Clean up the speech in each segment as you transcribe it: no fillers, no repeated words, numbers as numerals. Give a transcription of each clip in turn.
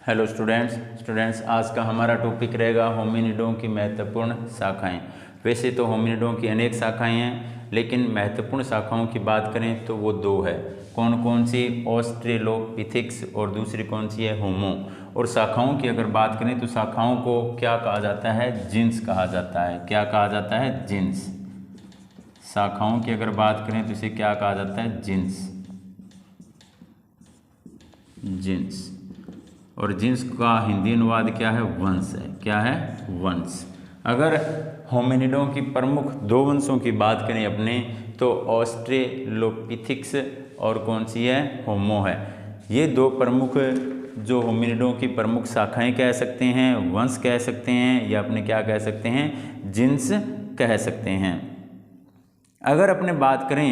Hello students आज का हमारा टॉपिक रहेगा होमिनिडों की महत्वपूर्ण शाखाएं। वैसे तो होमिनिडों की अनेक शाखाएं हैं, लेकिन महत्वपूर्ण शाखाओं की बात करें तो वो दो है। कौन कौन सी? ऑस्ट्रेलोपिथेक्स और दूसरी कौन सी है? होमो। और शाखाओं की अगर बात करें तो शाखाओं को क्या कहा जाता है? जीन्स कहा जाता है। क्या कहा जाता है? जीन्स। शाखाओं की अगर बात करें तो इसे क्या कहा जाता है? जीन्स। जीन्स। और जीन्स का हिंदी अनुवाद क्या है? वंश है। क्या है? वंश। अगर होमिनिडों की प्रमुख दो वंशों की बात करें अपने, तो ऑस्ट्रेलोपिथेक्स और कौन सी है? होमो है। ये दो प्रमुख जो होमिनिडों की प्रमुख शाखाएं कह सकते हैं, वंश कह सकते हैं, या अपने क्या कह सकते हैं? जीन्स कह सकते हैं। अगर अपने बात करें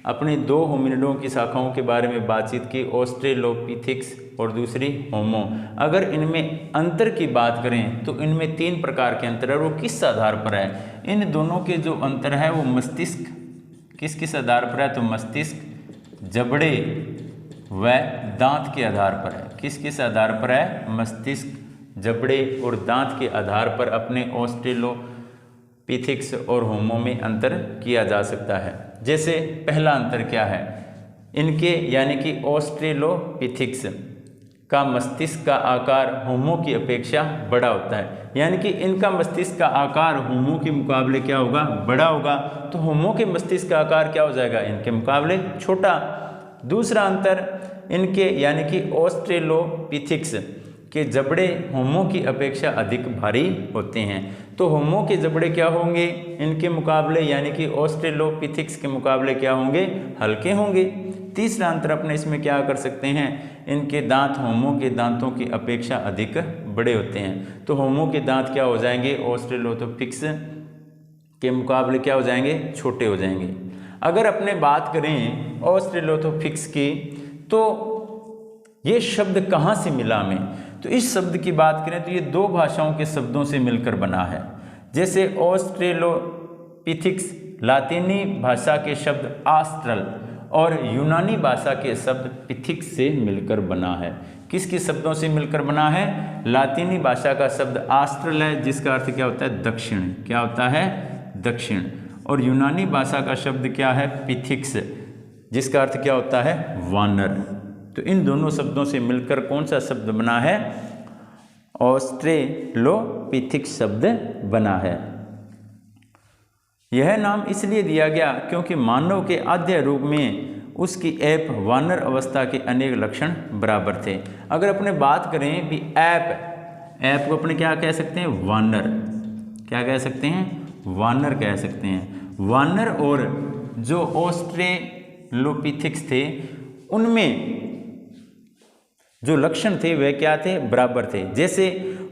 अपने दो होमिनिडों की शाखाओं के बारे में बातचीत की, ऑस्ट्रेलोपिथेक्स और दूसरी होमो। अगर इनमें अंतर की बात करें तो इनमें तीन प्रकार के अंतर है। वो किस आधार पर है? इन दोनों के जो अंतर है वो मस्तिष्क, किस आधार पर है? तो मस्तिष्क, जबड़े व दांत के आधार पर है। किस आधार पर है? मस्तिष्क, जबड़े और दांत के आधार पर अपने ऑस्ट्रेलोपिथेक्स और होमो में अंतर किया जा सकता है। जैसे पहला अंतर क्या है? इनके यानी कि ऑस्ट्रेलोपिथेक्स का मस्तिष्क का आकार होमो की अपेक्षा बड़ा होता है। यानी कि इनका मस्तिष्क का आकार होमो के मुकाबले क्या होगा? बड़ा होगा। तो होमो के मस्तिष्क का आकार क्या हो जाएगा? इनके मुकाबले छोटा। दूसरा अंतर, इनके यानी कि ऑस्ट्रेलोपिथेक्स के जबड़े होमो की अपेक्षा अधिक भारी होते हैं। तो होमो के जबड़े क्या होंगे इनके मुकाबले, यानी कि ऑस्ट्रेलोपिथेक्स के मुकाबले क्या होंगे? हल्के होंगे। तीसरा अंतर अपने इसमें क्या कर सकते हैं? इनके दांत होमो के दांतों की अपेक्षा अधिक बड़े होते हैं। तो होमो के दांत क्या हो जाएंगे? ऑस्ट्रेलोपिथेक्स के मुकाबले क्या हो जाएंगे? छोटे हो जाएंगे। अगर अपने बात करें ऑस्ट्रेलोपिथेक्स की, तो ये शब्द कहाँ से मिला हमें? तो इस शब्द की बात करें तो ये दो भाषाओं के शब्दों से मिलकर बना है। जैसे ऑस्ट्रेलोपिथेक्स लातीनी भाषा के शब्द आस्ट्रल और यूनानी भाषा के शब्द पिथिक्स से मिलकर बना है। किसके शब्दों से मिलकर बना है? लातीनी भाषा का शब्द आस्ट्रल है, जिसका अर्थ क्या होता है? दक्षिण। क्या होता है? दक्षिण। और यूनानी भाषा का शब्द क्या है? पिथिक्स, जिसका अर्थ क्या होता है? वानर। तो इन दोनों शब्दों से मिलकर कौन सा शब्द बना है? ऑस्ट्रेलोपिथेक्स शब्द बना है। यह नाम इसलिए दिया गया क्योंकि मानव के आद्य रूप में उसकी ऐप वानर अवस्था के अनेक लक्षण बराबर थे। अगर अपने बात करें भी ऐप को अपने क्या कह सकते हैं? वानर। क्या कह सकते हैं? वानर कह सकते हैं। वानर और जो ऑस्ट्रेलोपिथेक्स थे उनमें जो लक्षण थे वह क्या थे? बराबर थे। जैसे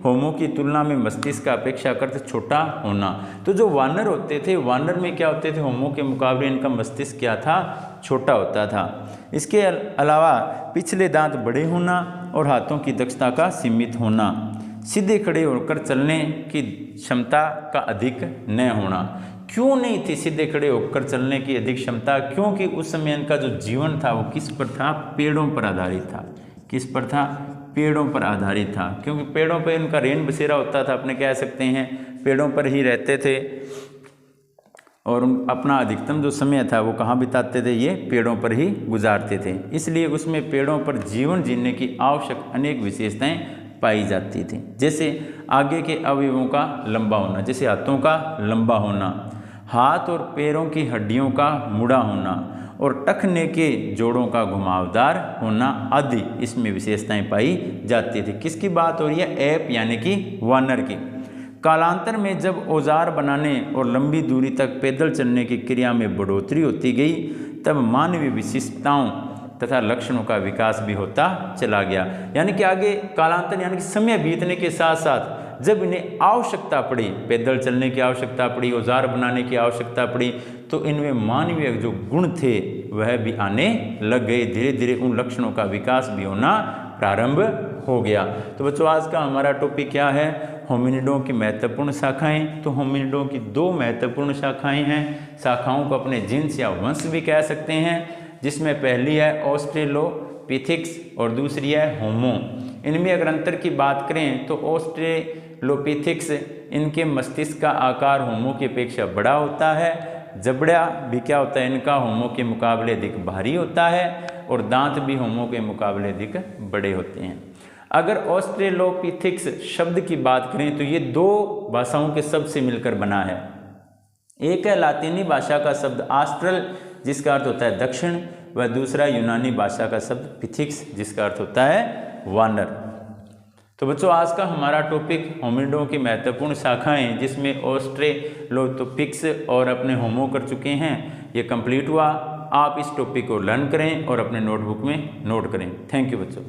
होमो की तुलना में मस्तिष्क का अपेक्षाकृत छोटा होना। तो जो वानर होते थे, वानर में क्या होते थे? होमो के मुकाबले इनका मस्तिष्क क्या था? छोटा होता था। इसके अलावा पिछले दांत बड़े होना और हाथों की दक्षता का सीमित होना, सीधे खड़े होकर चलने की क्षमता का अधिक न होना। क्यों नहीं थी सीधे खड़े होकर चलने की अधिक क्षमता? क्योंकि उस समय इनका जो जीवन था वो किस पर था? पेड़ों पर आधारित था। किस पर था? पेड़ों पर आधारित था। क्योंकि पेड़ों पर इनका रेन बसेरा होता था, अपने कह सकते हैं पेड़ों पर ही रहते थे और अपना अधिकतम जो समय था वो कहाँ बिताते थे? ये पेड़ों पर ही गुजारते थे। इसलिए उसमें पेड़ों पर जीवन जीने की आवश्यक अनेक विशेषताएं पाई जाती थी। जैसे आगे के अवयवों का लंबा होना, जैसे हाथों का लंबा होना, हाथ और पैरों की हड्डियों का मुड़ा होना और टखने के जोड़ों का घुमावदार होना आदि इसमें विशेषताएं पाई जाती थी। किसकी बात हो रही है? ऐप यानी कि वानर की। कालांतर में जब औजार बनाने और लंबी दूरी तक पैदल चलने की क्रिया में बढ़ोतरी होती गई, तब मानवीय विशिष्टताओं तथा लक्षणों का विकास भी होता चला गया। यानी कि आगे कालांतर यानी कि समय बीतने के साथ साथ जब इन्हें आवश्यकता पड़ी, पैदल चलने की आवश्यकता पड़ी, औजार बनाने की आवश्यकता पड़ी, तो इनमें मानवीय जो गुण थे वह भी आने लग गए। धीरे धीरे उन लक्षणों का विकास भी होना प्रारंभ हो गया। तो बच्चों आज का हमारा टॉपिक क्या है? होमिनिडों की महत्वपूर्ण शाखाएं। तो होमिनिडों की दो महत्वपूर्ण शाखाएं हैं। शाखाओं को अपने जीन्स या वंश भी कह सकते हैं, जिसमें पहली है ऑस्ट्रेलोपिथेक्स और दूसरी है होमो। इनमें अगर अंतर की बात करें तो ऑस्ट्रेलोपिथेक्स इनके मस्तिष्क का आकार होमो की अपेक्षा बड़ा होता है, जबड़ा भी क्या होता है इनका होमो के मुकाबले अधिक भारी होता है, और दांत भी होमो के मुकाबले अधिक बड़े होते हैं। अगर ऑस्ट्रेलोपिथेक्स शब्द की बात करें तो ये दो भाषाओं के शब्द से मिलकर बना है। एक है लातीनी भाषा का शब्द आस्ट्रल जिसका अर्थ होता है दक्षिण, व दूसरा यूनानी भाषा का शब्द पिथिक्स जिसका अर्थ होता है वानर। तो बच्चों आज का हमारा टॉपिक होमिनिडों की महत्वपूर्ण शाखाएं जिसमें ऑस्ट्रेलोपिथेक्स और अपने होमो कर चुके हैं ये कंप्लीट हुआ। आप इस टॉपिक को लर्न करें और अपने नोटबुक में नोट करें। थैंक यू बच्चों।